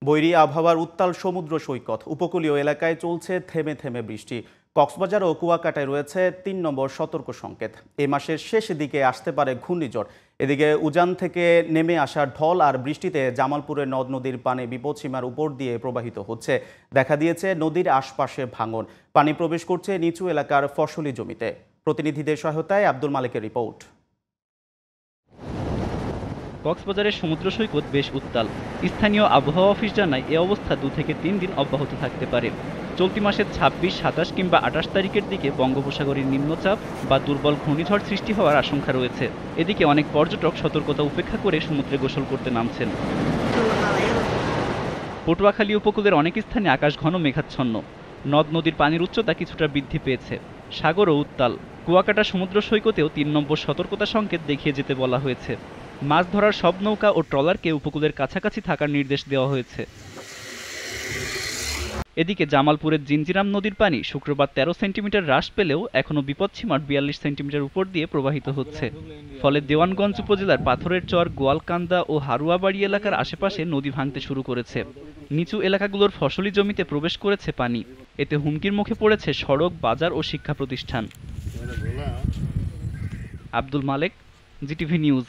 বৈরী আবহাওয়ার উত্তাল সমুদ্র সৈকত, উপকূলীয় এলাকায় চলছে থেমে থেমে বৃষ্টি। কক্সবাজার ও কুয়াকাটায় রয়েছে ৩ নম্বর সতর্ক সংকেত। এ মাসের শেষ দিকে আসতে পারে ঘূর্ণিঝড়। এদিকে উজান থেকে নেমে আসা ঢল আর বৃষ্টিতে জামালপুরের নদ নদীর পানি বিপদসীমার উপর দিয়ে প্রবাহিত হচ্ছে। দেখা দিয়েছে নদীর আশপাশে ভাঙন, পানি প্রবেশ করছে নিচু এলাকার ফসলি জমিতে। প্রতিনিধিদের সহায়তায় আব্দুল মালিকের রিপোর্ট। কক্সবাজারের সমুদ্র সৈকত বেশ উত্তাল। স্থানীয় আবহাওয়া অফিস জানায় এ অবস্থা 2 থেকে 3 দিন অব্যাহত থাকতে পারে। চলতি মাসের 26, 27 কিংবা 28 তারিখের দিকে বঙ্গোপসাগরের নিম্নচাপ বা দুর্বল ঘূর্ণিঝড় সৃষ্টি হওয়ার আশঙ্কা রয়েছে। এদিকে অনেক পর্যটক সতর্কতা উপেক্ষা করে সমুদ্রে গোসল করতে নামছেন। পটুয়াখালী উপকূলের অনেক স্থানে আকাশ ঘন মেঘাচ্ছন্ন। নদ নদীর পানির উচ্চতা কিছুটা বৃদ্ধি পেয়েছে। সাগরও উত্তাল। কুয়াকাটা সমুদ্র সৈকতেও 3 নম্বর সতর্কতা সংকেত দেখিয়ে যেতে বলা হয়েছে। মাছ ধরার সব নৌকা ও ট্রলারকে উপকূলের কাছাকাছি থাকার নির্দেশ দেওয়া হয়েছে। এদিকে জামালপুরের জিঞ্জিরাম নদীর পানি শুক্রবার 13 সেন্টিমিটার হ্রাস পেলেও এখনও বিপদসীমার 42 সেন্টিমিটার উপর দিয়ে প্রবাহিত হচ্ছে। ফলে দেওয়ানগঞ্জ উপজেলার পাথরের চর, গোয়ালকান্দা ও হারুয়াবাড়ি এলাকার আশেপাশে নদী ভাঙতে শুরু করেছে। নিচু এলাকাগুলোর ফসলি জমিতে প্রবেশ করেছে পানি। এতে হুমকির মুখে পড়েছে সড়ক, বাজার ও শিক্ষা প্রতিষ্ঠান। আব্দুল মালেক, জিটিভি নিউজ।